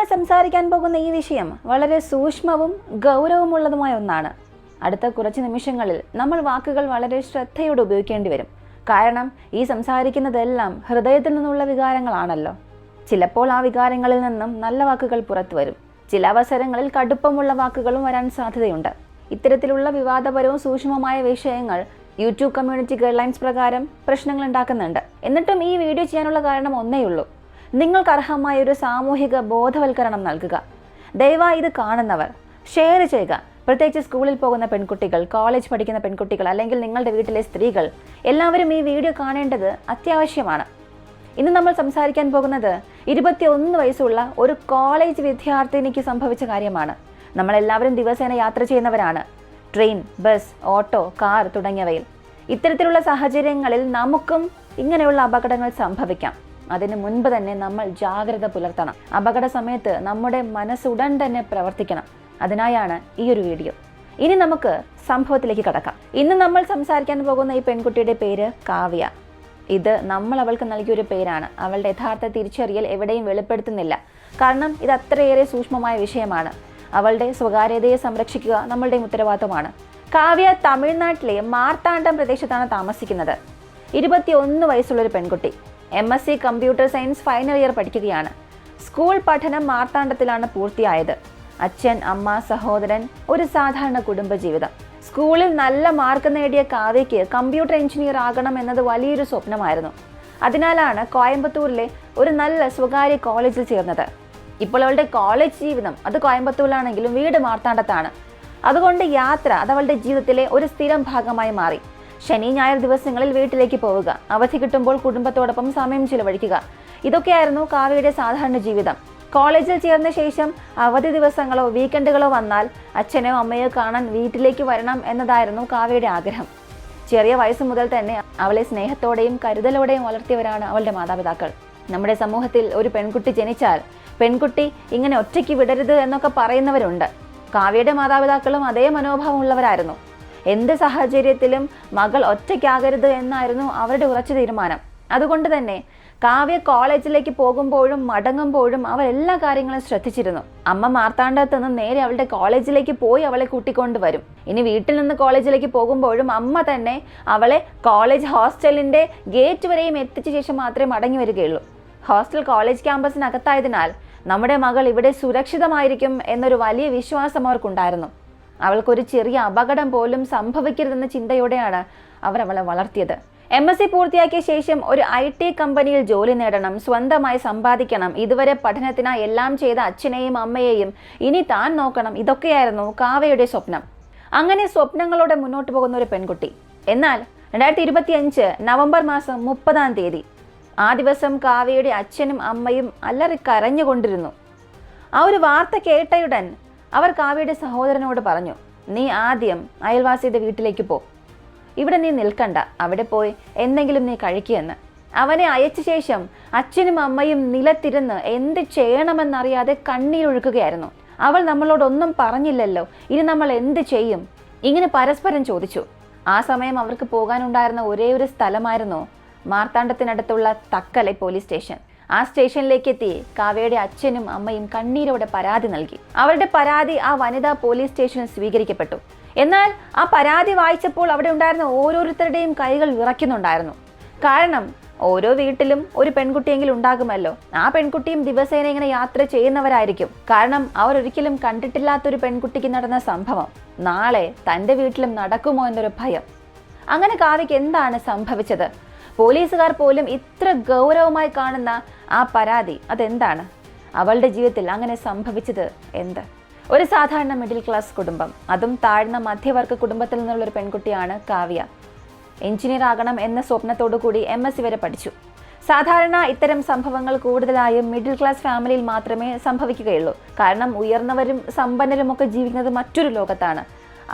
നമ്മൾ സംസാരിക്കാൻ പോകുന്ന ഈ വിഷയം വളരെ സൂക്ഷ്മവും ഗൗരവമുള്ളതുമായ ഒന്നാണ്. അടുത്ത കുറച്ച് നിമിഷങ്ങളിൽ നമ്മൾ വാക്കുകൾ വളരെ ശ്രദ്ധയോടെ ഉപയോഗിക്കേണ്ടി വരും. കാരണം ഈ സംസാരിക്കുന്നതെല്ലാം ഹൃദയത്തിൽ നിന്നുള്ള വികാരങ്ങളാണല്ലോ. ചിലപ്പോൾ ആ വികാരങ്ങളിൽ നിന്നും നല്ല വാക്കുകൾ പുറത്തു വരും. ചില അവസരങ്ങളിൽ കടുപ്പമുള്ള വാക്കുകളും വരാൻ സാധ്യതയുണ്ട്. ഇത്തരത്തിലുള്ള വിവാദപരവും സൂക്ഷ്മമായ വിഷയങ്ങൾ യൂട്യൂബ് കമ്മ്യൂണിറ്റി ഗൈഡ്ലൈൻസ് പ്രകാരം പ്രശ്നങ്ങൾ ഉണ്ടാക്കുന്നുണ്ട്. എന്നിട്ടും ഈ വീഡിയോ ചെയ്യാനുള്ള കാരണം ഒന്നേയുള്ളൂ: നിങ്ങൾക്ക് അർഹമായ ഒരു സാമൂഹിക ബോധവൽക്കരണം നൽകുക. ദയവായി ഇത് കാണുന്നവർ ഷെയർ ചെയ്യുക. പ്രത്യേകിച്ച് സ്കൂളിൽ പോകുന്ന പെൺകുട്ടികൾ, കോളേജ് പഠിക്കുന്ന പെൺകുട്ടികൾ, അല്ലെങ്കിൽ നിങ്ങളുടെ വീട്ടിലെ സ്ത്രീകൾ എല്ലാവരും ഈ വീഡിയോ കാണേണ്ടത് അത്യാവശ്യമാണ്. ഇന്ന് നമ്മൾ സംസാരിക്കാൻ പോകുന്നത് 21 വയസ്സുള്ള ഒരു കോളേജ് വിദ്യാർത്ഥിനിക്ക് സംഭവിച്ച കാര്യമാണ്. നമ്മളെല്ലാവരും ദിവസേന യാത്ര ചെയ്യുന്നവരാണ്. ട്രെയിൻ, ബസ്, ഓട്ടോ, കാർ തുടങ്ങിയവയിൽ. ഇത്തരത്തിലുള്ള സാഹചര്യങ്ങളിൽ നമുക്കും ഇങ്ങനെയുള്ള അപകടങ്ങൾ സംഭവിക്കാം. അതിന് മുൻപ് തന്നെ നമ്മൾ ജാഗ്രത പുലർത്തണം. അപകട സമയത്ത് നമ്മുടെ മനസ്സുടൻ തന്നെ പ്രവർത്തിക്കണം. അതിനായാണ് ഈ ഒരു വീഡിയോ. ഇനി നമുക്ക് സംഭവത്തിലേക്ക് കടക്കാം. ഇന്ന് നമ്മൾ സംസാരിക്കാൻ പോകുന്ന ഈ പെൺകുട്ടിയുടെ പേര് കാവ്യ. ഇത് നമ്മൾ അവൾക്ക് നൽകിയൊരു പേരാണ്. അവളുടെ യഥാർത്ഥ തിരിച്ചറിയൽ എവിടെയും വെളിപ്പെടുത്തുന്നില്ല. കാരണം ഇത് അത്രയേറെ സൂക്ഷ്മമായ വിഷയമാണ്. അവളുടെ സ്വകാര്യതയെ സംരക്ഷിക്കുക നമ്മളുടെ ഉത്തരവാദിത്തമാണ്. കാവ്യ തമിഴ്നാട്ടിലെ മാർത്താണ്ഡം പ്രദേശത്താണ് താമസിക്കുന്നത്. 21 വയസ്സുള്ളൊരു പെൺകുട്ടി. MSc computer science final year പഠിക്കുകയാണ്. സ്കൂൾ പഠനം മാർത്താണ്ഡത്തിലാണ് പൂർത്തിയായത്. അച്ഛൻ, അമ്മ, സഹോദരൻ, ഒരു സാധാരണ കുടുംബജീവിതം. സ്കൂളിൽ നല്ല മാർക്ക് നേടിയ കാവ്യയ്ക്ക് കമ്പ്യൂട്ടർ എഞ്ചിനീയർ ആകണം എന്നത് വലിയൊരു സ്വപ്നമായിരുന്നു. അതിനാലാണ് കോയമ്പത്തൂരിലെ ഒരു നല്ല സ്വകാര്യ കോളേജിൽ ചേർന്നത്. ഇപ്പോൾ അവളുടെ കോളേജ് ജീവിതം അത് കോയമ്പത്തൂരിലാണെങ്കിലും വീട് മാർത്താണ്ഡത്താണ്. അതുകൊണ്ട് യാത്ര അത് അവളുടെ ജീവിതത്തിലെ ഒരു സ്ഥിരം ഭാഗമായി മാറി. ശനി, ഞായർ ദിവസങ്ങളിൽ വീട്ടിലേക്ക് പോവുക, അവധി കിട്ടുമ്പോൾ കുടുംബത്തോടൊപ്പം സമയം ചിലവഴിക്കുക, ഇതൊക്കെയായിരുന്നു കാവ്യയുടെ സാധാരണ ജീവിതം. കോളേജിൽ ചേർന്ന ശേഷം അവധി ദിവസങ്ങളോ വീക്കെൻഡുകളോ വന്നാൽ അച്ഛനോ അമ്മയോ കാണാൻ വീട്ടിലേക്ക് വരണം എന്നതായിരുന്നു കാവ്യയുടെ ആഗ്രഹം. ചെറിയ വയസ്സ് മുതൽ തന്നെ അവളെ സ്നേഹത്തോടെയും കരുതലോടെയും വളർത്തിയവരാണ് അവളുടെ മാതാപിതാക്കൾ. നമ്മുടെ സമൂഹത്തിൽ ഒരു പെൺകുട്ടി ജനിച്ചാൽ പെൺകുട്ടി ഇങ്ങനെ ഒറ്റയ്ക്ക് വിടരുത് എന്നൊക്കെ പറയുന്നവരുണ്ട്. കാവ്യയുടെ മാതാപിതാക്കളും അതേ മനോഭാവമുള്ളവരായിരുന്നു. എന്ത് സാഹചര്യത്തിലും മകൾ ഒറ്റയ്ക്കാകരുത് എന്നായിരുന്നു അവരുടെ ഉറച്ച തീരുമാനം. അതുകൊണ്ട് തന്നെ കാവ്യ കോളേജിലേക്ക് പോകുമ്പോഴും മടങ്ങുമ്പോഴും അവർ എല്ലാ കാര്യങ്ങളും ശ്രദ്ധിച്ചിരുന്നു. അമ്മ മാർത്താണ്ഡത്ത് നിന്ന് നേരെ അവളുടെ കോളേജിലേക്ക് പോയി അവളെ കൂട്ടിക്കൊണ്ടുവരും. ഇനി വീട്ടിൽ നിന്ന് കോളേജിലേക്ക് പോകുമ്പോഴും അമ്മ തന്നെ അവളെ കോളേജ് ഹോസ്റ്റലിന്റെ ഗേറ്റ് വരെയും എത്തിച്ച ശേഷം മാത്രമേ മടങ്ങി വരികയുള്ളൂ. ഹോസ്റ്റൽ കോളേജ് ക്യാമ്പസിനകത്തായതിനാൽ നമ്മുടെ മകൾ ഇവിടെ സുരക്ഷിതമായിരിക്കും എന്നൊരു വലിയ വിശ്വാസം അവർക്കുണ്ടായിരുന്നു. അവൾക്കൊരു ചെറിയ അപകടം പോലും സംഭവിക്കരുതെന്ന ചിന്തയോടെയാണ് അവർ അവളെ വളർത്തിയത്. MSc പൂർത്തിയാക്കിയ ശേഷം ഒരു IT കമ്പനിയിൽ ജോലി നേടണം, സ്വന്തമായി സമ്പാദിക്കണം, ഇതുവരെ പഠനത്തിനായി എല്ലാം ചെയ്ത അച്ഛനെയും അമ്മയെയും ഇനി താൻ നോക്കണം, ഇതൊക്കെയായിരുന്നു കാവ്യയുടെ സ്വപ്നം. അങ്ങനെ സ്വപ്നങ്ങളോടെ മുന്നോട്ട് പോകുന്ന ഒരു പെൺകുട്ടി. എന്നാൽ 2025 നവംബർ മാസം 30-ാം തീയതി ആ ദിവസം കാവ്യയുടെ അച്ഛനും അമ്മയും അലറി കരഞ്ഞുകൊണ്ടിരുന്നു. ആ ഒരു വാർത്ത കേട്ടയുടൻ അവർ കാവ്യയുടെ സഹോദരനോട് പറഞ്ഞു, നീ ആദ്യം അയൽവാസിയുടെ വീട്ടിലേക്ക് പോ, ഇവിടെ നീ നിൽക്കണ്ട, അവിടെ പോയി എന്തെങ്കിലും നീ കഴിക്കുമെന്ന്. അവനെ അയച്ച ശേഷം അച്ഛനും അമ്മയും നിലത്തിരുന്ന് എന്ത് ചെയ്യണമെന്നറിയാതെ കണ്ണീരൊഴുക്കുകയായിരുന്നു. അവൾ നമ്മളോടൊന്നും പറഞ്ഞില്ലല്ലോ, ഇനി നമ്മൾ എന്ത് ചെയ്യും? ഇങ്ങനെ പരസ്പരം ചോദിച്ചു. ആ സമയം അവർക്ക് പോകാനുണ്ടായിരുന്ന ഒരേ ഒരു സ്ഥലമായിരുന്നു മാർത്താണ്ഡത്തിനടുത്തുള്ള തക്കലെ പോലീസ് സ്റ്റേഷൻ. ആ സ്റ്റേഷനിലേക്ക് എത്തി കാവ്യയുടെ അച്ഛനും അമ്മയും കണ്ണീരോടെ പരാതി നൽകി. അവരുടെ പരാതി ആ വനിതാ പോലീസ് സ്റ്റേഷനിൽ സ്വീകരിക്കപ്പെട്ടു. എന്നാൽ ആ പരാതി വായിച്ചപ്പോൾ അവിടെ ഉണ്ടായിരുന്ന ഓരോരുത്തരുടെയും കൈകൾ വിറയ്ക്കുന്നുണ്ടായിരുന്നു. കാരണം ഓരോ വീട്ടിലും ഒരു പെൺകുട്ടിയെങ്കിലും ഉണ്ടാകുമല്ലോ. ആ പെൺകുട്ടിയും ദിവസേന ഇങ്ങനെ യാത്ര ചെയ്യുന്നവരായിരിക്കും. കാരണം അവർ ഒരിക്കലും കണ്ടിട്ടില്ലാത്തൊരു പെൺകുട്ടിക്ക് നടന്ന സംഭവം നാളെ തൻ്റെ വീട്ടിലും നടക്കുമോ എന്നൊരു ഭയം. അങ്ങനെ കാവ്യയ്ക്ക് എന്താണ് സംഭവിച്ചത്? പോലീസുകാർ പോലും ഇത്ര ഗൗരവമായി കാണുന്ന ആ പരാതി അതെന്താണ്? അവളുടെ ജീവിതത്തിൽ അങ്ങനെ സംഭവിച്ചത് എന്ത്? ഒരു സാധാരണ മിഡിൽ ക്ലാസ് കുടുംബം, അതും താഴ്ന്ന മധ്യവർഗ കുടുംബത്തിൽ നിന്നുള്ള ഒരു പെൺകുട്ടിയാണ് കാവ്യ. എഞ്ചിനീയർ ആകണം എന്ന സ്വപ്നത്തോടു കൂടി MSc വരെ പഠിച്ചു. സാധാരണ ഇത്തരം സംഭവങ്ങൾ കൂടുതലായും മിഡിൽ ക്ലാസ് ഫാമിലിയിൽ മാത്രമേ സംഭവിക്കുകയുള്ളൂ. കാരണം ഉയർന്നവരും സമ്പന്നരും ഒക്കെ ജീവിക്കുന്നത് മറ്റൊരു ലോകത്താണ്.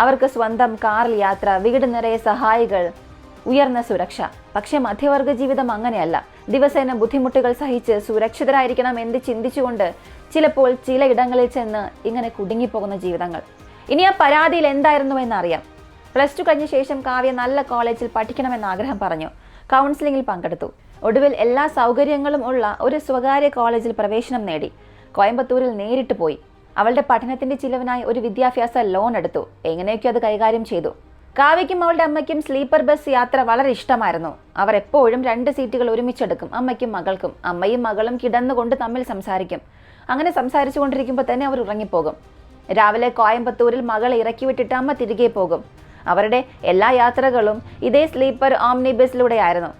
അവർക്ക് സ്വന്തം കാറിൽ യാത്ര, വീട് നിറയെ സഹായികൾ, ഉയർന്ന സുരക്ഷ. പക്ഷെ മധ്യവർഗ ജീവിതം അങ്ങനെയല്ല. ദിവസേന ബുദ്ധിമുട്ടുകൾ സഹിച്ച് സുരക്ഷിതരായിരിക്കണം എന്ന് ചിന്തിച്ചുകൊണ്ട് ചിലപ്പോൾ ചിലയിടങ്ങളിൽ ചെന്ന് ഇങ്ങനെ കുടുങ്ങിപ്പോകുന്ന ജീവിതങ്ങൾ. ഇനി ആ പരാതിയിൽ എന്തായിരുന്നു എന്നറിയാം. +2 കഴിഞ്ഞ ശേഷം കാവ്യ നല്ല കോളേജിൽ പഠിക്കണമെന്ന് ആഗ്രഹം പറഞ്ഞു. കൗൺസിലിംഗിൽ പങ്കെടുത്തു. ഒടുവിൽ എല്ലാ സൗകര്യങ്ങളും ഉള്ള ഒരു സ്വകാര്യ കോളേജിൽ പ്രവേശനം നേടി. കോയമ്പത്തൂരിൽ നേരിട്ട് പോയി. അവളുടെ പഠനത്തിന്റെ ചിലവിനായി ഒരു വിദ്യാഭ്യാസ ലോൺ എടുത്തു. എങ്ങനെയൊക്കെ അത് കൈകാര്യം ചെയ്തു. കാവ്യയ്ക്കും അവളുടെ അമ്മയ്ക്കും സ്ലീപ്പർ ബസ് യാത്ര വളരെ ഇഷ്ടമായിരുന്നു. അവർ എപ്പോഴും 2 സീറ്റുകൾ ഒരുമിച്ചെടുക്കും, അമ്മയ്ക്കും മകൾക്കും. അമ്മയും മകളും കിടന്നുകൊണ്ട് തമ്മിൽ സംസാരിക്കും. അങ്ങനെ സംസാരിച്ചു കൊണ്ടിരിക്കുമ്പോൾ തന്നെ അവർ ഉറങ്ങിപ്പോകും. രാവിലെ കോയമ്പത്തൂരിൽ മകളെ ഇറക്കി വിട്ടിട്ട് അമ്മ തിരികെ പോകും. അവരുടെ എല്ലാ യാത്രകളും ഇതേ സ്ലീപ്പർ ഓംനി ബസ്സിലൂടെയായിരുന്നു.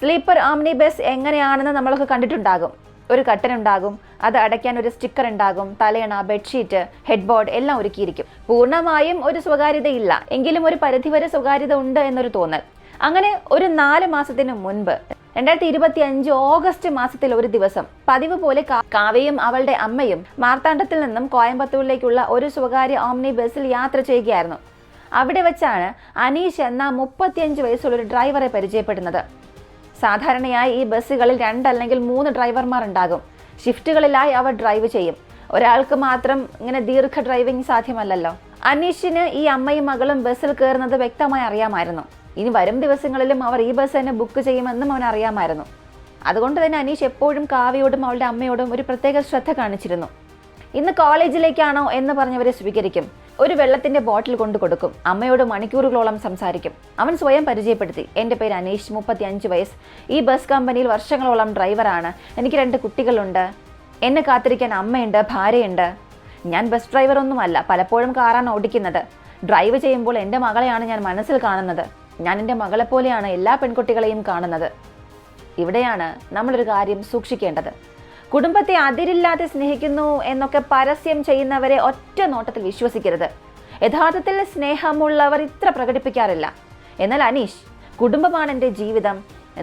സ്ലീപ്പർ ഓംനി ബസ് എങ്ങനെയാണെന്ന് നമ്മളൊക്കെ കണ്ടിട്ടുണ്ടാകും. ഒരു കട്ടൻ ഉണ്ടാകും, അത് അടയ്ക്കാൻ ഒരു സ്റ്റിക്കർ ഉണ്ടാകും, തലയണ, ബെഡ്ഷീറ്റ്, ഹെഡ് ബോർഡ് എല്ലാം ഒരുക്കിയിരിക്കും. പൂർണ്ണമായും ഒരു സ്വകാര്യതയില്ല, എങ്കിലും ഒരു പരിധിവരെ സ്വകാര്യത ഉണ്ട് എന്നൊരു തോന്നൽ. അങ്ങനെ ഒരു 4 മാസത്തിന് മുൻപ് 2025 ഓഗസ്റ്റ് മാസത്തിൽ ഒരു ദിവസം പതിവ് പോലെ കാവ്യയും അവളുടെ അമ്മയും മാർത്താണ്ഡത്തിൽ നിന്നും കോയമ്പത്തൂരിലേക്കുള്ള ഒരു സ്വകാര്യ ഓംനി ബസ്സിൽ യാത്ര ചെയ്യുകയായിരുന്നു. അവിടെ വെച്ചാണ് അനീഷ് എന്ന 35 വയസ്സുള്ള ഒരു ഡ്രൈവറെ പരിചയപ്പെടുന്നത്. സാധാരണയായി ഈ ബസ്സുകളിൽ 2 അല്ലെങ്കിൽ 3 ഡ്രൈവർമാർ ഉണ്ടാകും. ഷിഫ്റ്റുകളിലായി അവർ ഡ്രൈവ് ചെയ്യും. ഒരാൾക്ക് മാത്രം ഇങ്ങനെ ദീർഘ ഡ്രൈവിംഗ് സാധ്യമല്ലല്ലോ. അനീഷിന് ഈ അമ്മയും മകളും ബസ്സിൽ കയറുന്നത് വ്യക്തമായി അറിയാമായിരുന്നു. ഇനി വരും ദിവസങ്ങളിലും അവർ ഈ ബസ് തന്നെ ബുക്ക് ചെയ്യുമെന്നും അവൻ അറിയാമായിരുന്നു. അതുകൊണ്ട് തന്നെ അനീഷ് എപ്പോഴും കാവ്യയോടും അവളുടെ അമ്മയോടും ഒരു പ്രത്യേക ശ്രദ്ധ കാണിച്ചിരുന്നു. ഇന്ന് കോളേജിലേക്കാണോ എന്ന് പറഞ്ഞവരെ സ്വീകരിക്കും. ഒരു വെള്ളത്തിന്റെ ബോട്ടിൽ കൊണ്ടു കൊടുക്കും. അമ്മയോട് മണിക്കൂറുകളോളം സംസാരിക്കും. അവൻ സ്വയം പരിചയപ്പെടുത്തി. എൻ്റെ പേര് അനീഷ്, 35 വയസ്സ്. ഈ ബസ് കമ്പനിയിൽ വർഷങ്ങളോളം ഡ്രൈവറാണ്. എനിക്ക് 2 കുട്ടികളുണ്ട്. എന്നെ കാത്തിരിക്കാൻ അമ്മയുണ്ട്, ഭാര്യയുണ്ട്. ഞാൻ ബസ് ഡ്രൈവറൊന്നുമല്ല, പലപ്പോഴും കാറാണ് ഓടിക്കുന്നത്. ഡ്രൈവ് ചെയ്യുമ്പോൾ എൻ്റെ മകളെയാണ് ഞാൻ മനസ്സിൽ കാണുന്നത്. ഞാൻ എൻ്റെ മകളെപ്പോലെയാണ് എല്ലാ പെൺകുട്ടികളെയും കാണുന്നത്. ഇവിടെയാണ് നമ്മളൊരു കാര്യം സൂക്ഷിക്കേണ്ടത്. കുടുംബത്തെ അതിരില്ലാതെ സ്നേഹിക്കുന്നു എന്നൊക്കെ പരസ്യം ചെയ്യുന്നവരെ ഒറ്റ നോട്ടത്തിൽ വിശ്വസിക്കരുത്. യഥാർത്ഥത്തിൽ സ്നേഹമുള്ളവർ ഇത്ര പ്രകടിപ്പിക്കാറില്ല. എന്നാൽ അനീഷ്, കുടുംബമാണ് എൻ്റെ ജീവിതം,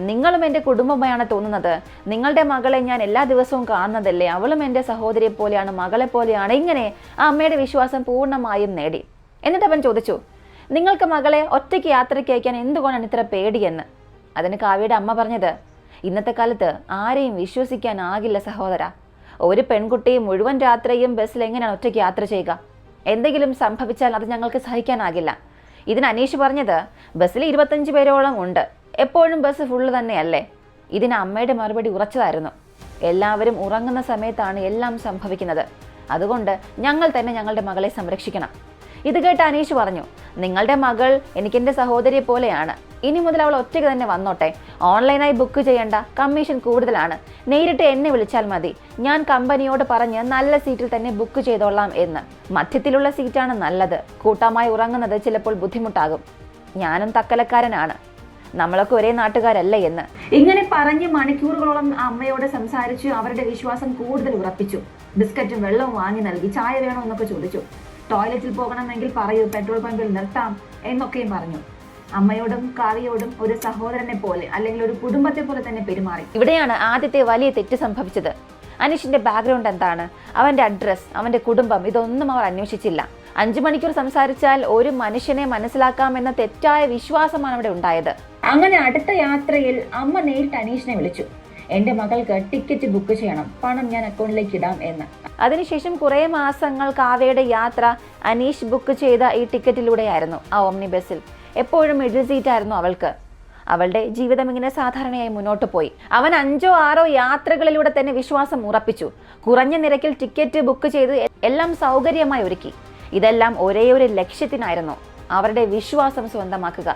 നിങ്ങളും എൻ്റെ കുടുംബമായാണ് തോന്നുന്നത്, നിങ്ങളുടെ മകളെ ഞാൻ എല്ലാ ദിവസവും കാണുന്നതല്ലേ, അവളും എൻ്റെ സഹോദരിയെ പോലെയാണ്, മകളെ പോലെയാണ്, ഇങ്ങനെ ആ അമ്മയുടെ വിശ്വാസം പൂർണ്ണമായും നേടി. എന്നിട്ട് അവൻ ചോദിച്ചു, നിങ്ങൾക്ക് മകളെ ഒറ്റയ്ക്ക് യാത്രയ്ക്ക് അയക്കാൻ എന്തുകൊണ്ടാണ് ഇത്ര പേടിയെന്ന്. അതിന് കാവ്യയുടെ അമ്മ പറഞ്ഞത്, ഇന്നത്തെ കാലത്ത് ആരെയും വിശ്വസിക്കാനാകില്ല സഹോദര. ഒരു പെൺകുട്ടി മുഴുവൻ രാത്രിയും ബസ്സിൽ എങ്ങനെയാണ് ഒറ്റയ്ക്ക് യാത്ര ചെയ്യുക? എന്തെങ്കിലും സംഭവിച്ചാൽ അത് ഞങ്ങൾക്ക് സഹിക്കാനാകില്ല. ഇതിന് അനീഷ് പറഞ്ഞത്, ബസ്സിൽ 25 പേരോളം ഉണ്ട്, എപ്പോഴും ബസ് ഫുള്ള് തന്നെയല്ലേ. ഇതിന് അമ്മയുടെ മറുപടി ഉറച്ചതായിരുന്നു. എല്ലാവരും ഉറങ്ങുന്ന സമയത്താണ് എല്ലാം സംഭവിക്കുന്നത്. അതുകൊണ്ട് ഞങ്ങൾ തന്നെ ഞങ്ങളുടെ മകളെ സംരക്ഷിക്കണം. ഇത് കേട്ട് അനീഷ് പറഞ്ഞു, നിങ്ങളുടെ മകൾ എനിക്കെൻ്റെ സഹോദരിയെ പോലെയാണ്. ഇനി മുതൽ അവൾ ഒറ്റയ്ക്ക് തന്നെ വന്നോട്ടെ. ഓൺലൈനായി ബുക്ക് ചെയ്യേണ്ട, കമ്മീഷൻ കൂടുതലാണ്. നേരിട്ട് എന്നെ വിളിച്ചാൽ മതി. ഞാൻ കമ്പനിയോട് പറഞ്ഞ് നല്ല സീറ്റിൽ തന്നെ ബുക്ക് ചെയ്തോളാം എന്ന്. മധ്യത്തിലുള്ള സീറ്റാണ് നല്ലത്. കൂട്ടമായി ഉറങ്ങുന്നത് ചിലപ്പോൾ ബുദ്ധിമുട്ടാകും. ഞാനും തക്കലക്കാരനാണ്, നമ്മളൊക്കെ ഒരേ നാട്ടുകാരല്ല എന്ന്. ഇങ്ങനെ പറഞ്ഞ് മണിക്കൂറുകളോളം അമ്മയോട് സംസാരിച്ച് അവരുടെ വിശ്വാസം കൂടുതൽ ഉറപ്പിച്ചു. ബിസ്ക്കറ്റും വെള്ളവും വാങ്ങി നൽകി. ചായ വേണോ എന്നൊക്കെ ചോദിച്ചു. ടോയ്ലറ്റിൽ പോകണമെങ്കിൽ പറയൂ, പെട്രോൾ പമ്പിൽ നിർത്താം എന്നൊക്കെയും പറഞ്ഞു. അമ്മയോടും കാവ്യയോടും ഒരു സഹോദരനെ പോലെ അല്ലെങ്കിൽ ഒരു കുടുംബത്തെ പോലെ തന്നെ പെരുമാറി. ഇവിടെയാണ് ആദ്യത്തെ വലിയ തെറ്റ് സംഭവിച്ചത്. അനീഷിന്റെ ബാക്ക്ഗ്രൗണ്ട് എന്താണ്, അവന്റെ അഡ്രസ്, അവന്റെ കുടുംബം, ഇതൊന്നും അവർ അന്വേഷിച്ചില്ല. 5 മണിക്കൂർ സംസാരിച്ചാൽ ഒരു മനുഷ്യനെ മനസ്സിലാക്കാമെന്ന തെറ്റായ വിശ്വാസമാണ് അവിടെ ഉണ്ടായത്. അങ്ങനെ അടുത്ത യാത്രയിൽ അമ്മ നേരിട്ട് അനീഷിനെ വിളിച്ചു. എൻ്റെ മകൾക്ക് ടിക്കറ്റ് ബുക്ക് ചെയ്യണം, പണം ഞാൻ അക്കൗണ്ടിലേക്ക് ഇടാം എന്ന്. അതിനുശേഷം കുറേ മാസങ്ങൾ കാവ്യയുടെ യാത്ര അനീഷ് ബുക്ക് ചെയ്ത ഈ ടിക്കറ്റിലൂടെയായിരുന്നു. ആ ഓംനി ബസ്സിൽ എപ്പോഴും മിഡിൽ സീറ്റായിരുന്നു അവൾക്ക്. അവളുടെ ജീവിതം ഇങ്ങനെ സാധാരണയായി മുന്നോട്ട് പോയി. അവൻ 5 or 6 യാത്രകളിലൂടെ തന്നെ വിശ്വാസം ഉറപ്പിച്ചു. കുറഞ്ഞ നിരക്കിൽ ടിക്കറ്റ് ബുക്ക് ചെയ്ത് എല്ലാം സൗകര്യമായി ഒരുക്കി. ഇതെല്ലാം ഒരേ ഒരു ലക്ഷ്യത്തിനായിരുന്നു, അവരുടെ വിശ്വാസം സ്വന്തമാക്കുക.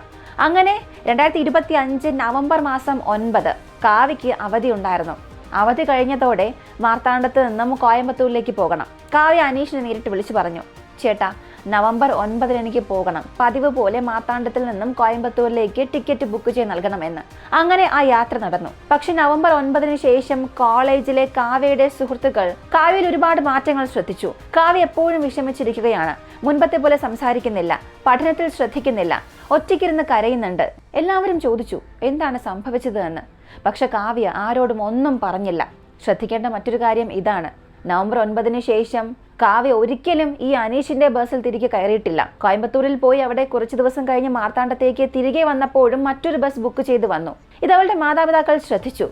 അങ്ങനെ 2025 നവംബർ മാസം 9 കാവ്യയ്ക്ക് അവധി ഉണ്ടായിരുന്നു. അവധി കഴിഞ്ഞതോടെ മാർത്താണ്ഡത്ത് നിന്നും കോയമ്പത്തൂരിലേക്ക് പോകണം. കാവ്യ അനീഷിനെ നേരിട്ട് വിളിച്ചു പറഞ്ഞു, ചേട്ടാ, നവംബർ 9 എനിക്ക് പോകണം. പതിവ് പോലെ മാർത്താണ്ഡത്തിൽ നിന്നും കോയമ്പത്തൂരിലേക്ക് ടിക്കറ്റ് ബുക്ക് ചെയ്ത് നൽകണമെന്ന്. അങ്ങനെ ആ യാത്ര നടന്നു. പക്ഷെ നവംബർ 9 ശേഷം കോളേജിലെ കാവ്യയുടെ സുഹൃത്തുക്കൾ കാവ്യയിൽ ഒരുപാട് മാറ്റങ്ങൾ ശ്രദ്ധിച്ചു. കാവ്യ എപ്പോഴും വിഷമിച്ചിരിക്കുകയാണ്. മുൻപത്തെ പോലെ സംസാരിക്കുന്നില്ല, പഠനത്തിൽ ശ്രദ്ധിക്കുന്നില്ല, ഒറ്റയ്ക്കിരുന്ന് കരയുന്നുണ്ട്. എല്ലാവരും ചോദിച്ചു എന്താണ് സംഭവിച്ചത് എന്ന്. പക്ഷെ കാവ്യ ആരോടും ഒന്നും പറഞ്ഞില്ല. ശ്രദ്ധിക്കേണ്ട മറ്റൊരു കാര്യം ഇതാണ്, നവംബർ 9 ശേഷം കാവ്യ ഒരിക്കലും ഈ അനീഷിന്റെ ബസ്സിൽ തിരികെ കയറിയിട്ടില്ല. കോയമ്പത്തൂരിൽ പോയി അവിടെ കുറച്ച് ദിവസം കഴിഞ്ഞ് മാർത്താണ്ഡത്തേക്ക് തിരികെ വന്നപ്പോഴും മറ്റൊരു ബസ് ബുക്ക് ചെയ്ത് വന്നു. ഇത് അവളുടെ മാതാപിതാക്കൾ ശ്രദ്ധിച്ചു.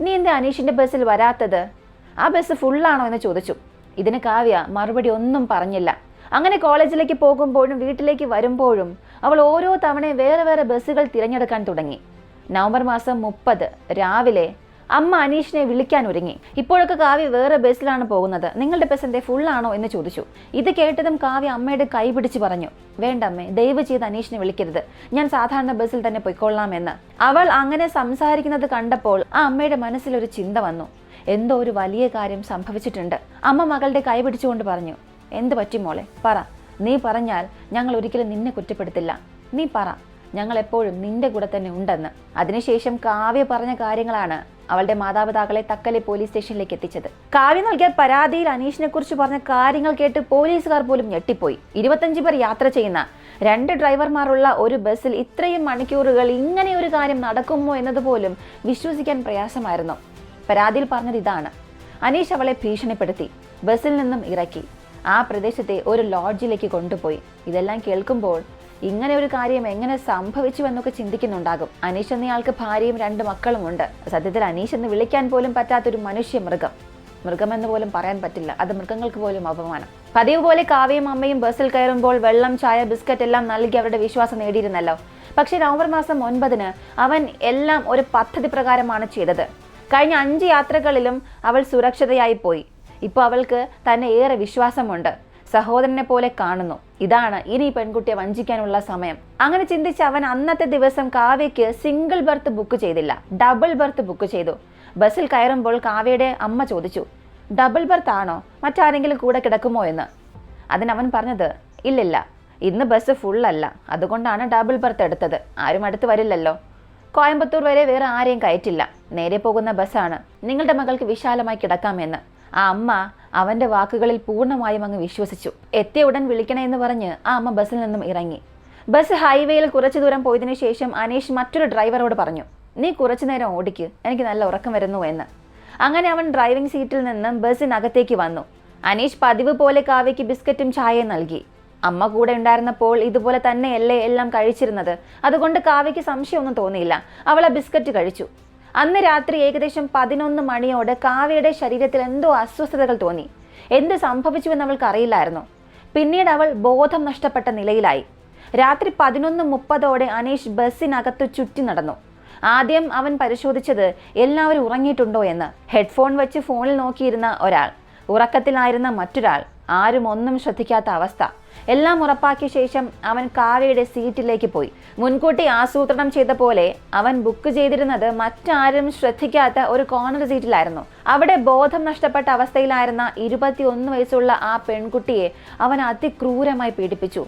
നീ എന്താ അനീഷിന്റെ ബസ്സിൽ വരാത്തത്? ആ ബസ് ഫുള്ളാണോ എന്ന് ചോദിച്ചു. ഇതിന് കാവ്യ മറുപടി ഒന്നും പറഞ്ഞില്ല. അങ്ങനെ കോളേജിലേക്ക് പോകുമ്പോഴും വീട്ടിലേക്ക് വരുമ്പോഴും അവൾ ഓരോ തവണ വേറെ വേറെ ബസ്സുകൾ തിരഞ്ഞെടുക്കാൻ തുടങ്ങി. നവംബർ മാസം 30 രാവിലെ അമ്മ അനീഷിനെ വിളിക്കാൻ ഒരുങ്ങി. ഇപ്പോഴൊക്കെ കാവ്യ വേറെ ബസ്സിലാണ് പോകുന്നത്, നിങ്ങളുടെ ബസ് എന്തേ ഫുള്ളാണോ എന്ന് ചോദിച്ചു. ഇത് കേട്ടതും കാവ്യ അമ്മയുടെ കൈ പിടിച്ച് പറഞ്ഞു, വേണ്ടമ്മേ, ദയവ് ചെയ്ത് അനീഷിനെ വിളിക്കരുത്, ഞാൻ സാധാരണ ബസ്സിൽ തന്നെ പൊയ്ക്കൊള്ളാം എന്ന്. അവൾ അങ്ങനെ സംസാരിക്കുന്നത് കണ്ടപ്പോൾ ആ അമ്മയുടെ മനസ്സിലൊരു ചിന്ത വന്നു. എന്തോ ഒരു വലിയ കാര്യം സംഭവിച്ചിട്ടുണ്ട്. അമ്മ മകളുടെ കൈ പിടിച്ചുകൊണ്ട് പറഞ്ഞു, എന്ത് പറ്റി മോളെ, പറ. നീ പറഞ്ഞാൽ ഞങ്ങൾ ഒരിക്കലും നിന്നെ കുറ്റപ്പെടുത്തില്ല. നീ പറ, ഞങ്ങൾ എപ്പോഴും നിന്റെ കൂടെ തന്നെ ഉണ്ടെന്ന്. അതിനുശേഷം കാവ്യ പറഞ്ഞ കാര്യങ്ങളാണ് അവളുടെ മാതാപിതാക്കളെ തക്കലെ പോലീസ് സ്റ്റേഷനിലേക്ക് എത്തിച്ചത്. കാവ്യ നൽകിയ പരാതിയിൽ അനീഷിനെ കുറിച്ച് പറഞ്ഞ കാര്യങ്ങൾ കേട്ട് പോലീസുകാർ പോലും ഞെട്ടിപ്പോയി. 25 പേർ യാത്ര ചെയ്യുന്ന 2 ഡ്രൈവർമാരുള്ള ഒരു ബസ്സിൽ ഇത്രയും മണിക്കൂറുകൾ ഇങ്ങനെ ഒരു കാര്യം നടക്കുമോ എന്നതുപോലും വിശ്വസിക്കാൻ പ്രയാസമായിരുന്നു. പരാതിയിൽ പറഞ്ഞത് ഇതാണ്: അനീഷ് അവളെ ഭീഷണിപ്പെടുത്തി ബസ്സിൽ നിന്നും ഇറക്കി ആ പ്രദേശത്തെ ഒരു ലോഡ്ജിലേക്ക് കൊണ്ടുപോയി. ഇതെല്ലാം കേൾക്കുമ്പോൾ ഇങ്ങനെ ഒരു കാര്യം എങ്ങനെ സംഭവിച്ചു എന്നൊക്കെ ചിന്തിക്കുന്നുണ്ടാകും. അനീഷ് എന്നയാൾക്ക് ഭാര്യയും 2 മക്കളും ഉണ്ട്. സത്യത്തിൽ അനീഷ് എന്ന് വിളിക്കാൻ പോലും പറ്റാത്തൊരു മനുഷ്യ മൃഗമെന്ന് പോലും പറയാൻ പറ്റില്ല, അത് മൃഗങ്ങൾക്ക് പോലും അപമാനം. പതിവ് പോലെ കാവ്യയും അമ്മയും ബസ്സിൽ കയറുമ്പോൾ വെള്ളം, ചായ, ബിസ്ക്കറ്റ് എല്ലാം നൽകി അവരുടെ വിശ്വാസം നേടിയിരുന്നല്ലോ. പക്ഷേ നവംബർ മാസം 9 അവൻ എല്ലാം ഒരു പദ്ധതി പ്രകാരമാണ് ചെയ്തത്. കഴിഞ്ഞ 5 യാത്രകളിലും അവൾ സുരക്ഷിതയായി പോയി. ഇപ്പോൾ അവൾക്ക് തന്നെ ഏറെ വിശ്വാസമുണ്ട്, സഹോദരനെ പോലെ കാണുന്നു. ഇതാണ് ഇനി പെൺകുട്ടിയെ വഞ്ചിക്കാനുള്ള സമയം. അങ്ങനെ ചിന്തിച്ച് അവൻ അന്നത്തെ ദിവസം കാവ്യയ്ക്ക് സിംഗിൾ ബർത്ത് ബുക്ക് ചെയ്തില്ല, ഡബിൾ ബർത്ത് ബുക്ക് ചെയ്തു. ബസ്സിൽ കയറുമ്പോൾ കാവ്യയുടെ അമ്മ ചോദിച്ചു, ഡബിൾ ബർത്ത് ആണോ, മറ്റാരെങ്കിലും കൂടെ കിടക്കുമോ എന്ന്. അതിനവൻ പറഞ്ഞത്, ഇല്ലില്ല, ഇന്ന് ബസ് ഫുള്ളല്ല, അതുകൊണ്ടാണ് ഡബിൾ ബർത്ത് എടുത്തത്. ആരും അടുത്ത് വരില്ലല്ലോ, കോയമ്പത്തൂർ വരെ വേറെ ആരെയും കയറ്റില്ല, നേരെ പോകുന്ന ബസ്സാണ്, നിങ്ങളുടെ മകൾക്ക് വിശാലമായി കിടക്കാമെന്ന്. ആ അമ്മ അവന്റെ വാക്കുകളിൽ പൂർണ്ണമായും അങ്ങ് വിശ്വസിച്ചു. എത്തിയ ഉടൻ വിളിക്കണേ എന്ന് പറഞ്ഞ് ആ അമ്മ ബസ്സിൽ നിന്നും ഇറങ്ങി. ബസ് ഹൈവേയിൽ കുറച്ചു ദൂരം പോയതിനു ശേഷം അനീഷ് മറ്റൊരു ഡ്രൈവറോട് പറഞ്ഞു, നീ കുറച്ചു നേരം ഓടിക്ക്, എനിക്ക് നല്ല ഉറക്കം വരുന്നു എന്ന്. അങ്ങനെ അവൻ ഡ്രൈവിംഗ് സീറ്റിൽ നിന്നും ബസ്സിനകത്തേക്ക് വന്നു. അനീഷ് പതിവ് പോലെ കാവ്യയ്ക്ക് ബിസ്ക്കറ്റും ചായയും നൽകി. അമ്മ കൂടെ ഉണ്ടായിരുന്നപ്പോൾ ഇതുപോലെ തന്നെയല്ലേ എല്ലാം കഴിച്ചിരുന്നത്, അതുകൊണ്ട് കാവ്യയ്ക്ക് സംശയമൊന്നും തോന്നിയില്ല. അവൾ ആ ബിസ്ക്കറ്റ് കഴിച്ചു. അന്ന് രാത്രി ഏകദേശം 11 മണിയോടെ കാവ്യയുടെ ശരീരത്തിൽ എന്തോ അസ്വസ്ഥതകൾ തോന്നി. എന്ത് സംഭവിച്ചുവെന്ന് അവൾക്ക് അറിയില്ലായിരുന്നു. പിന്നീട് അവൾ ബോധം നഷ്ടപ്പെട്ട നിലയിലായി. രാത്രി 11:30 അനീഷ് ബസ്സിനകത്ത് ചുറ്റി നടന്നു. ആദ്യം അവൻ പരിശോധിച്ചത് എല്ലാവരും ഉറങ്ങിയിട്ടുണ്ടോ എന്ന്. ഹെഡ്ഫോൺ വെച്ച് ഫോണിൽ നോക്കിയിരുന്ന ഒരാൾ, ഉറക്കത്തിലായിരുന്ന മറ്റൊരാൾ, ആരും ഒന്നും ശ്രദ്ധിക്കാത്ത അവസ്ഥ. എല്ലാം ഉറപ്പാക്കിയ ശേഷം അവൻ കാവ്യയുടെ സീറ്റിലേക്ക് പോയി. മുൻകൂട്ടി ആസൂത്രണം ചെയ്ത പോലെ അവൻ ബുക്ക് ചെയ്തിരുന്നത് മറ്റാരും ശ്രദ്ധിക്കാത്ത ഒരു കോർണർ സീറ്റിലായിരുന്നു. അവിടെ ബോധം നഷ്ടപ്പെട്ട അവസ്ഥയിലായിരുന്ന 21 വയസ്സുള്ള ആ പെൺകുട്ടിയെ അവൻ അതിക്രൂരമായി പീഡിപ്പിച്ചു.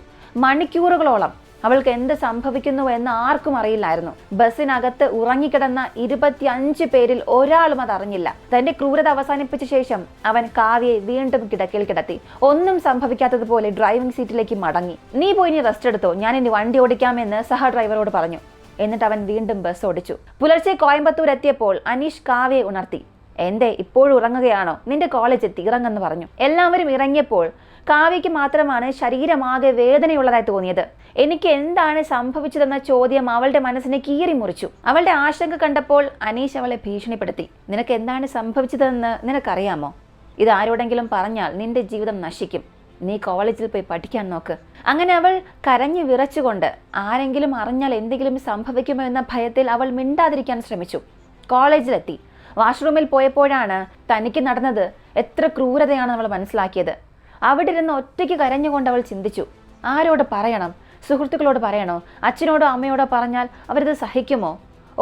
മണിക്കൂറുകളോളം അവൾക്ക് എന്ത് സംഭവിക്കുന്നു എന്ന് ആർക്കും അറിയില്ലായിരുന്നു. ബസ്സിനകത്ത് ഉറങ്ങിക്കിടന്ന 25 പേരിൽ ഒരാളും അത് അറിഞ്ഞില്ല. തന്റെ ക്രൂരത അവസാനിപ്പിച്ച ശേഷം അവൻ കാവ്യയെ വീണ്ടും കിടക്കയിൽ കിടത്തി. ഒന്നും സംഭവിക്കാത്തതുപോലെ ഡ്രൈവിംഗ് സീറ്റിലേക്ക് മടങ്ങി. നീ പോയി ഇനി റെസ്റ്റ് എടുത്തോ, ഞാൻ ഇനി വണ്ടി ഓടിക്കാമെന്ന് സഹ ഡ്രൈവറോട് പറഞ്ഞു. എന്നിട്ട് അവൻ വീണ്ടും ബസ് ഓടിച്ചു. പുലർച്ചെ കോയമ്പത്തൂർ എത്തിയപ്പോൾ അനീഷ് കാവ്യയെ ഉണർത്തി. എന്തേ ഇപ്പോഴും ഉറങ്ങുകയാണോ, നിന്റെ കോളേജ് എത്തി, ഇറങ്ങെന്ന് പറഞ്ഞു. എല്ലാവരും ഇറങ്ങിയപ്പോൾ കാവ്യയ്ക്ക് മാത്രമാണ് ശരീരമാകെ വേദനയുള്ളതായി തോന്നിയത്. എനിക്ക് എന്താണ് സംഭവിച്ചതെന്ന ചോദ്യം അവളുടെ മനസ്സിനെ കീറി മുറിച്ചു. അവളുടെ ആശങ്ക കണ്ടപ്പോൾ അനീഷ് അവളെ ഭീഷണിപ്പെടുത്തി. നിനക്ക് എന്താണ് സംഭവിച്ചതെന്ന് നിനക്കറിയാമോ? ഇത് ആരോടെങ്കിലും പറഞ്ഞാൽ നിന്റെ ജീവിതം നശിക്കും, നീ കോളേജിൽ പോയി പഠിക്കാൻ നോക്ക്. അങ്ങനെ അവൾ കരഞ്ഞു വിറച്ചുകൊണ്ട് ആരെങ്കിലും അറിഞ്ഞാൽ എന്തെങ്കിലും സംഭവിക്കുമോ എന്ന ഭയത്തിൽ അവൾ മിണ്ടാതിരിക്കാൻ ശ്രമിച്ചു. കോളേജിലെത്തി. വാഷ്റൂമിൽ പോയപ്പോഴാണ് തനിക്ക് നടന്നത് എത്ര ക്രൂരതയാണെന്ന് അവൾ മനസ്സിലാക്കിയത്. അവിടെ ഇരുന്ന് ഒറ്റയ്ക്ക് കരഞ്ഞുകൊണ്ട് അവൾ ചിന്തിച്ചു, ആരോട് പറയണം? സുഹൃത്തുക്കളോട് പറയണോ? അച്ഛനോടോ അമ്മയോടോ പറഞ്ഞാൽ അവരത് സഹിക്കുമോ?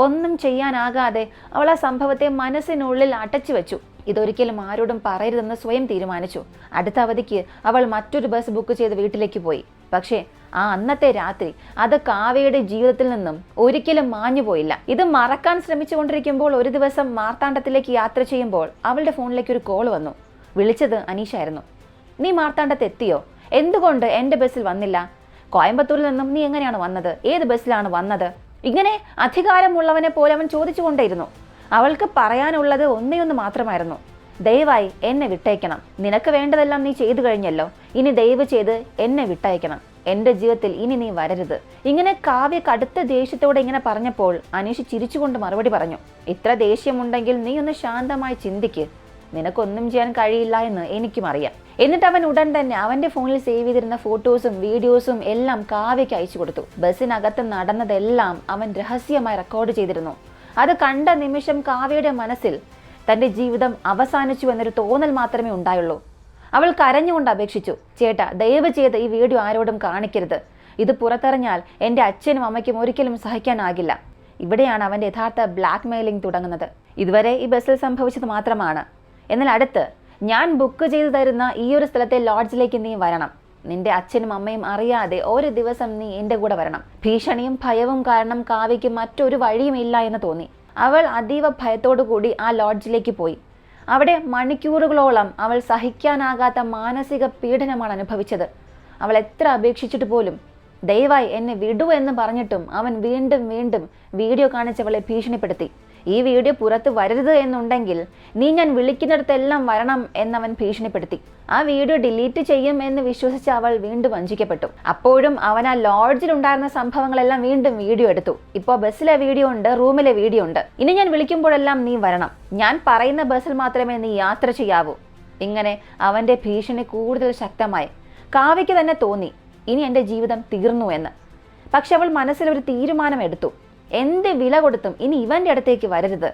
ഒന്നും ചെയ്യാനാകാതെ അവൾ ആ സംഭവത്തെ മനസ്സിനുള്ളിൽ അടച്ചു വെച്ചു. ഇതൊരിക്കലും ആരോടും പറയരുതെന്ന് സ്വയം തീരുമാനിച്ചു. അടുത്ത അവധിക്ക് അവൾ മറ്റൊരു ബസ് ബുക്ക് ചെയ്ത് വീട്ടിലേക്ക് പോയി. പക്ഷേ ആ അന്നത്തെ രാത്രി അത് കാവ്യയുടെ ജീവിതത്തിൽ നിന്നും ഒരിക്കലും മാഞ്ഞു പോയില്ല. ഇത് മറക്കാൻ ശ്രമിച്ചുകൊണ്ടിരിക്കുമ്പോൾ ഒരു ദിവസം മാർത്താണ്ഡത്തിലേക്ക് യാത്ര ചെയ്യുമ്പോൾ അവളുടെ ഫോണിലേക്ക് ഒരു കോൾ വന്നു. വിളിച്ചത് അനീഷായിരുന്നു. നീ മാർത്താണ്ഡത്ത് എത്തിയോ? എന്തുകൊണ്ട് എൻ്റെ ബസ്സിൽ വന്നില്ല? കോയമ്പത്തൂരിൽ നിന്നും നീ എങ്ങനെയാണ് വന്നത്? ഏത് ബസ്സിലാണ് വന്നത്? ഇങ്ങനെ അധികാരമുള്ളവനെ പോലെ അവൻ ചോദിച്ചുകൊണ്ടേയിരുന്നു. അവൾക്ക് പറയാനുള്ളത് ഒന്നേയൊന്ന് മാത്രമായിരുന്നു, ദയവായി എന്നെ വിട്ടയക്കണം. നിനക്ക് വേണ്ടതെല്ലാം നീ ചെയ്തു കഴിഞ്ഞല്ലോ, ഇനി ദയവ് ചെയ്ത് എന്നെ വിട്ടയക്കണം. എൻ്റെ ജീവിതത്തിൽ ഇനി നീ വരരുത്. ഇങ്ങനെ കാവ്യ കടുത്ത ദേഷ്യത്തോടെ ഇങ്ങനെ പറഞ്ഞപ്പോൾ അനീഷ് ചിരിച്ചുകൊണ്ട് മറുപടി പറഞ്ഞു, ഇത്ര ദേഷ്യമുണ്ടെങ്കിൽ നീ ഒന്ന് ശാന്തമായി ചിന്തിക്ക്. നിനക്കൊന്നും ചെയ്യാൻ കഴിയില്ല എന്ന് എനിക്കും അറിയാം. എന്നിട്ട് അവൻ ഉടൻ തന്നെ അവന്റെ ഫോണിൽ സേവ് ചെയ്തിരുന്ന ഫോട്ടോസും വീഡിയോസും എല്ലാം കാവ്യയ്ക്ക് അയച്ചു കൊടുത്തു. ബസ്സിനകത്ത് നടന്നതെല്ലാം അവൻ രഹസ്യമായി റെക്കോർഡ് ചെയ്തിരുന്നു. അത് കണ്ട നിമിഷം കാവ്യയുടെ മനസ്സിൽ തൻ്റെ ജീവിതം അവസാനിച്ചു എന്നൊരു തോന്നൽ മാത്രമേ ഉണ്ടായുള്ളൂ. അവൾ കരഞ്ഞുകൊണ്ട് അപേക്ഷിച്ചു, ചേട്ടാ ദയവ് ചെയ്ത് ഈ വീഡിയോ ആരോടും കാണിക്കരുത്. ഇത് പുറത്തറിഞ്ഞാൽ എൻ്റെ അച്ഛനും അമ്മയ്ക്കും ഒരിക്കലും സഹിക്കാനാകില്ല. ഇവിടെയാണ് അവൻ്റെ യഥാർത്ഥ ബ്ലാക്ക് മെയിലിംഗ് തുടങ്ങുന്നത്. ഇതുവരെ ഈ ബസ്സിൽ സംഭവിച്ചത് മാത്രമാണ്. എന്നാൽ അടുത്ത്, ഞാൻ ബുക്ക് ചെയ്തു തരുന്ന ഈ ഒരു സ്ഥലത്തെ ലോഡ്ജിലേക്ക് നീ വരണം. നിന്റെ അച്ഛനും അമ്മയും അറിയാതെ ഒരു ദിവസം നീ എൻ്റെ കൂടെ വരണം. ഭീഷണിയും ഭയവും കാരണം കാവ്യയ്ക്ക് മറ്റൊരു വഴിയും ഇല്ല എന്ന് തോന്നി. അവൾ അതീവ ഭയത്തോടു കൂടി ആ ലോഡ്ജിലേക്ക് പോയി. അവിടെ മണിക്കൂറുകളോളം അവൾ സഹിക്കാനാകാത്ത മാനസിക പീഡനമാണ് അനുഭവിച്ചത്. അവൾ എത്ര അപേക്ഷിച്ചിട്ട് പോലും ദയവായി എന്നെ വിടൂ എന്ന് പറഞ്ഞിട്ടും അവൻ വീണ്ടും വീണ്ടും വീഡിയോ കാണിച്ചവളെ ഭീഷണിപ്പെടുത്തി. ഈ വീഡിയോ പുറത്ത് വരരുത് എന്നുണ്ടെങ്കിൽ നീ ഞാൻ വിളിക്കുന്നിടത്തെല്ലാം വരണം എന്നവൻ ഭീഷണിപ്പെടുത്തി. ആ വീഡിയോ ഡിലീറ്റ് ചെയ്യും എന്ന് വിശ്വസിച്ച് അവൾ വീണ്ടും വഞ്ചിക്കപ്പെട്ടു. അപ്പോഴും അവൻ ആ ലോഡ്ജിൽ ഉണ്ടായിരുന്ന സംഭവങ്ങളെല്ലാം വീണ്ടും വീഡിയോ എടുത്തു. ഇപ്പോൾ ബസ്സിലെ വീഡിയോ ഉണ്ട്, റൂമിലെ വീഡിയോ ഉണ്ട്. ഇനി ഞാൻ വിളിക്കുമ്പോഴെല്ലാം നീ വരണം. ഞാൻ പറയുന്ന ബസ്സിൽ മാത്രമേ നീ യാത്ര ചെയ്യാവൂ. ഇങ്ങനെ അവൻ്റെ ഭീഷണി കൂടുതൽ ശക്തമായി. കാവ്യയ്ക്ക് തന്നെ തോന്നി ഇനി എൻ്റെ ജീവിതം തീർന്നു എന്ന്. പക്ഷെ അവൾ മനസ്സിലൊരു തീരുമാനമെടുത്തു. എന്ത് വില കൊടുത്തും ഇനി ഇവൻ്റെ അടുത്തേക്ക് വരരുത്.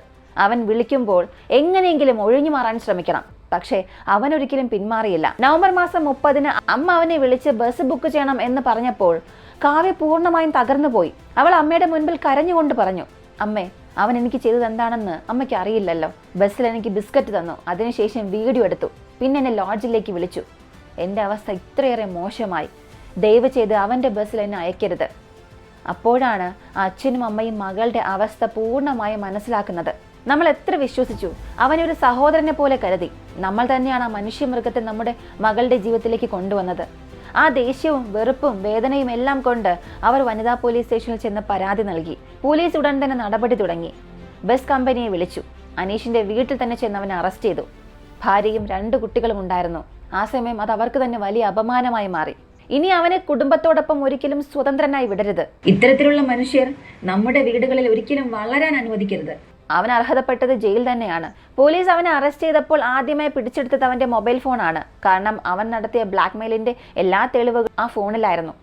അവൻ വിളിക്കുമ്പോൾ എങ്ങനെയെങ്കിലും ഒഴിഞ്ഞു മാറാൻ ശ്രമിക്കണം. പക്ഷേ അവനൊരിക്കലും പിന്മാറിയില്ല. നവംബർ മാസം 30 അമ്മ അവനെ വിളിച്ച് ബസ് ബുക്ക് ചെയ്യണം എന്ന് പറഞ്ഞപ്പോൾ കാവ്യ പൂർണ്ണമായും തകർന്നു പോയി. അവൾ അമ്മയുടെ മുൻപിൽ കരഞ്ഞുകൊണ്ട് പറഞ്ഞു, അമ്മേ, അവൻ എനിക്ക് ചെയ്തത് എന്താണെന്ന് അമ്മയ്ക്ക് അറിയില്ലല്ലോ. ബസ്സിൽ എനിക്ക് ബിസ്ക്കറ്റ് തന്നു, അതിനുശേഷം വീഡിയോ എടുത്തു, പിന്നെ എന്നെ ലോഡ്ജിലേക്ക് വിളിച്ചു. എൻ്റെ അവസ്ഥ ഇത്രയേറെ മോശമായി. ദയവ് ചെയ്ത് അവൻ്റെ ബസ്സിൽ എന്നെ അയക്കരുത്. അപ്പോഴാണ് അച്ഛനും അമ്മയും മകളുടെ അവസ്ഥ പൂർണ്ണമായും മനസ്സിലാക്കുന്നത്. നമ്മൾ എത്ര വിശ്വസിച്ചു, അവനെ ഒരു സഹോദരനെ പോലെ കരുതി. നമ്മൾ തന്നെയാണ് ആ മനുഷ്യമൃഗത്തെ നമ്മുടെ മകളുടെ ജീവിതത്തിലേക്ക് കൊണ്ടുവന്നത്. ആ ദേഷ്യവും വെറുപ്പും വേദനയും എല്ലാം കൊണ്ട് അവർ വനിതാ പോലീസ് സ്റ്റേഷനിൽ ചെന്ന് പരാതി നൽകി. പോലീസ് ഉടൻ തന്നെ നടപടി തുടങ്ങി. ബസ് കമ്പനിയെ വിളിച്ചു. അനീഷിന്റെ വീട്ടിൽ തന്നെ ചെന്ന് അവനെ അറസ്റ്റ് ചെയ്തു. ഭാര്യയും 2 കുട്ടികളും ഉണ്ടായിരുന്നു. ആ സമയം അത് അവർക്ക് തന്നെ വലിയ അപമാനമായി മാറി. ഇനി അവനെ കുടുംബത്തോടൊപ്പം ഒരിക്കലും സ്വതന്ത്രനായി വിടരുത്. ഇത്തരത്തിലുള്ള മനുഷ്യർ നമ്മുടെ വീടുകളിൽ ഒരിക്കലും വളരാൻ അനുവദിക്കരുത്. അവൻ അർഹതപ്പെട്ടത് ജയിൽ തന്നെയാണ്. പോലീസ് അവനെ അറസ്റ്റ് ചെയ്തപ്പോൾ ആദ്യമായി പിടിച്ചെടുത്തത് അവന്റെ മൊബൈൽ ഫോണാണ്. കാരണം അവൻ നടത്തിയ ബ്ലാക്ക് മെയിലിന്റെ എല്ലാ തെളിവുകളും ആ ഫോണിലായിരുന്നു.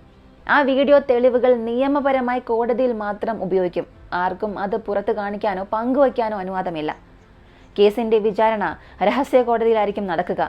ആ വീഡിയോ തെളിവുകൾ നിയമപരമായി കോടതിയിൽ മാത്രം ഉപയോഗിക്കും. ആർക്കും അത് പുറത്ത് കാണിക്കാനോ പങ്കുവയ്ക്കാനോ അനുവാദമില്ല. കേസിന്റെ വിചാരണ രഹസ്യ കോടതിയിലായിരിക്കും നടക്കുക.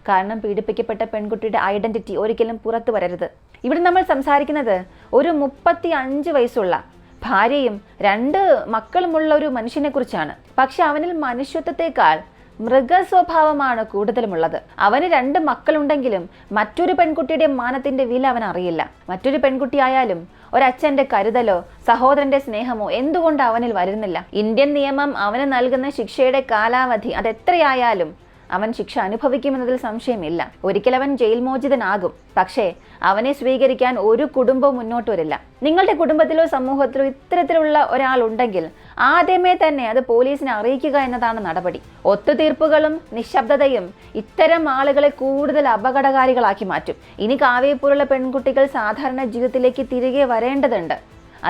കാരണം പീഡിപ്പിക്കപ്പെട്ട പെൺകുട്ടിയുടെ ഐഡന്റിറ്റി ഒരിക്കലും പുറത്തു വരരുത്. ഇവിടെ നമ്മൾ സംസാരിക്കുന്നത് ഒരു 35 വയസ്സുള്ള ഭാര്യയും 2 മക്കളുമുള്ള ഒരു മനുഷ്യനെ കുറിച്ചാണ്. പക്ഷെ അവനിൽ മനുഷ്യത്വത്തെക്കാൾ മൃഗസ്വഭാവമാണ് കൂടുതലുമുള്ളത്. അവന് 2 മക്കളുണ്ടെങ്കിലും മറ്റൊരു പെൺകുട്ടിയുടെ മാനത്തിന്റെ വില അവൻ അറിയില്ല. മറ്റൊരു പെൺകുട്ടിയായാലും ഒരച്ഛന്റെ കരുതലോ സഹോദരന്റെ സ്നേഹമോ എന്തുകൊണ്ട് അവനിൽ വരുന്നില്ല? ഇന്ത്യൻ നിയമം അവന് നൽകുന്ന ശിക്ഷയുടെ കാലാവധി അതെത്രയായാലും അവൻ ശിക്ഷ അനുഭവിക്കുമെന്നതിൽ സംശയമില്ല. ഒരിക്കൽ അവൻ ജയിൽ മോചിതനാകും. പക്ഷേ അവനെ സ്വീകരിക്കാൻ ഒരു കുടുംബവും മുന്നോട്ട് വരില്ല. നിങ്ങളുടെ കുടുംബത്തിലോ സമൂഹത്തിലോ ഇത്തരത്തിലുള്ള ഒരാൾ ഉണ്ടെങ്കിൽ ആദ്യമേ തന്നെ അത് പോലീസിനെ അറിയിക്കുക എന്നതാണ് നടപടി. ഒത്തുതീർപ്പുകളും നിശബ്ദതയും ഇത്തരം ആളുകളെ കൂടുതൽ അപകടകാരികളാക്കി മാറ്റും. ഇനി കാവ്യയെപ്പോലുള്ള പെൺകുട്ടികൾ സാധാരണ ജീവിതത്തിലേക്ക് തിരികെ വരേണ്ടതുണ്ട്.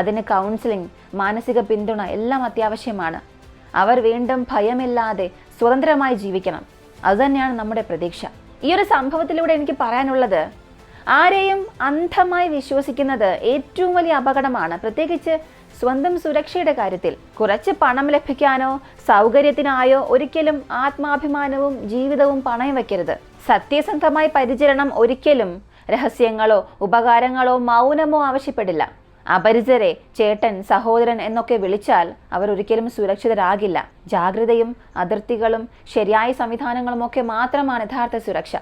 അതിന് കൗൺസിലിംഗ്, മാനസിക പിന്തുണ എല്ലാം അത്യാവശ്യമാണ്. അവർ വീണ്ടും ഭയമില്ലാതെ സ്വതന്ത്രമായി ജീവിക്കണം. അതുതന്നെയാണ് നമ്മുടെ പ്രതീക്ഷ. ഈ ഒരു സംഭവത്തിലൂടെ എനിക്ക് പറയാനുള്ളത്, ആരെയും അന്ധമായി വിശ്വസിക്കുന്നത് ഏറ്റവും വലിയ അപകടമാണ്. പ്രത്യേകിച്ച് സ്വന്തം സുരക്ഷയുടെ കാര്യത്തിൽ. കുറച്ച് പണം ലഭിക്കാനോ സൗകര്യത്തിനായോ ഒരിക്കലും ആത്മാഭിമാനവും ജീവിതവും പണയം വയ്ക്കരുത്. സത്യസന്ധമായ പരിചരണം ഒരിക്കലും രഹസ്യങ്ങളോ ഉപകാരങ്ങളോ മൗനമോ ആവശ്യപ്പെടില്ല. അപരിചിതരെ ചേട്ടൻ, സഹോദരൻ എന്നൊക്കെ വിളിച്ചാൽ അവർ ഒരിക്കലും സുരക്ഷിതരാകില്ല. ജാഗ്രതയും അതിർത്തികളും ശരിയായ സംവിധാനങ്ങളും ഒക്കെ മാത്രമാണ് യഥാർത്ഥ സുരക്ഷ.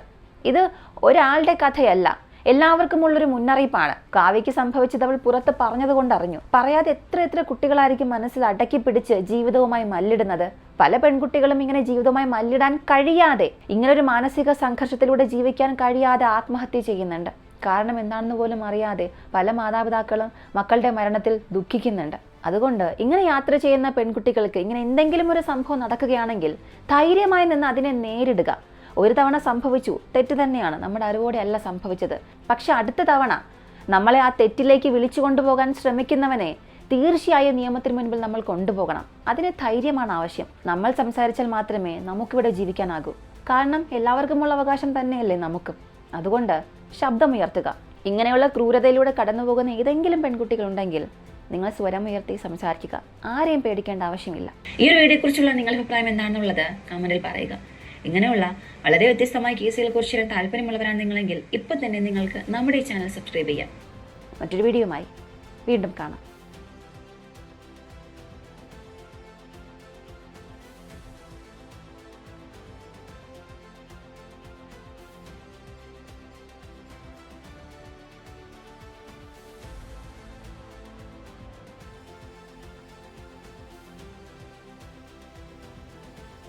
ഇത് ഒരാളുടെ കഥയല്ല, എല്ലാവർക്കുമുള്ളൊരു മുന്നറിയിപ്പാണ്. കാവ്യയ്ക്ക് സംഭവിച്ചത് അവൾ പുറത്ത് പറഞ്ഞതുകൊണ്ട് അറിഞ്ഞു. പറയാതെ എത്ര കുട്ടികളായിരിക്കും മനസ്സിൽ അടക്കി പിടിച്ച് ജീവിതവുമായി മല്ലിടുന്നത്. പല പെൺകുട്ടികളും ഇങ്ങനെ ജീവിതവുമായി മല്ലിടാൻ കഴിയാതെ, ഇങ്ങനൊരു മാനസിക സംഘർഷത്തിലൂടെ ജീവിക്കാൻ കഴിയാതെ ആത്മഹത്യ ചെയ്യുന്നുണ്ട്. കാരണം എന്താണെന്ന് പോലും അറിയാതെ പല മാതാപിതാക്കളും മക്കളുടെ മരണത്തിൽ ദുഃഖിക്കുന്നുണ്ട്. അതുകൊണ്ട് ഇങ്ങനെ യാത്ര ചെയ്യുന്ന പെൺകുട്ടികൾക്ക് ഇങ്ങനെ എന്തെങ്കിലും ഒരു സംഭവം നടക്കുകയാണെങ്കിൽ ധൈര്യമായി നിന്ന് അതിനെ നേരിടുക. ഒരു തവണ സംഭവിച്ചു, തെറ്റ് തന്നെയാണ്, നമ്മുടെ അറിവോടെ അല്ല സംഭവിച്ചത്. പക്ഷെ അടുത്ത തവണ നമ്മളെ ആ തെറ്റിലേക്ക് വിളിച്ചു കൊണ്ടുപോകാൻ ശ്രമിക്കുന്നവനെ തീർച്ചയായും നിയമത്തിന് മുൻപിൽ നമ്മൾ കൊണ്ടുപോകണം. അതിന് ധൈര്യമാണ് ആവശ്യം. നമ്മൾ സംസാരിച്ചാൽ മാത്രമേ നമുക്കിവിടെ ജീവിക്കാനാകൂ. കാരണം എല്ലാവർക്കുമുള്ള അവകാശം തന്നെയല്ലേ നമുക്കും. അതുകൊണ്ട് ശബ്ദമുയർത്തുക. ഇങ്ങനെയുള്ള ക്രൂരതയിലൂടെ കടന്നുപോകുന്ന ഏതെങ്കിലും പെൺകുട്ടികളുണ്ടെങ്കിൽ നിങ്ങൾ സ്വരമുയർത്തി സംസാരിക്കുക. ആരെയും പേടിക്കേണ്ട ആവശ്യമില്ല. ഈ ഒരു വീഡിയോയെക്കുറിച്ചുള്ള നിങ്ങളുടെ അഭിപ്രായം എന്താണെന്നുള്ളത് കമന്റിൽ പറയുക. ഇങ്ങനെയുള്ള വളരെ വ്യത്യസ്തമായ കേസുകളെ കുറിച്ച് താല്പര്യമുള്ളവരാണ് നിങ്ങളെങ്കിൽ ഇപ്പം തന്നെ നിങ്ങൾക്ക് നമ്മുടെ ഈ ചാനൽ സബ്സ്ക്രൈബ് ചെയ്യാം. മറ്റൊരു വീഡിയോയുമായി വീണ്ടും കാണാം.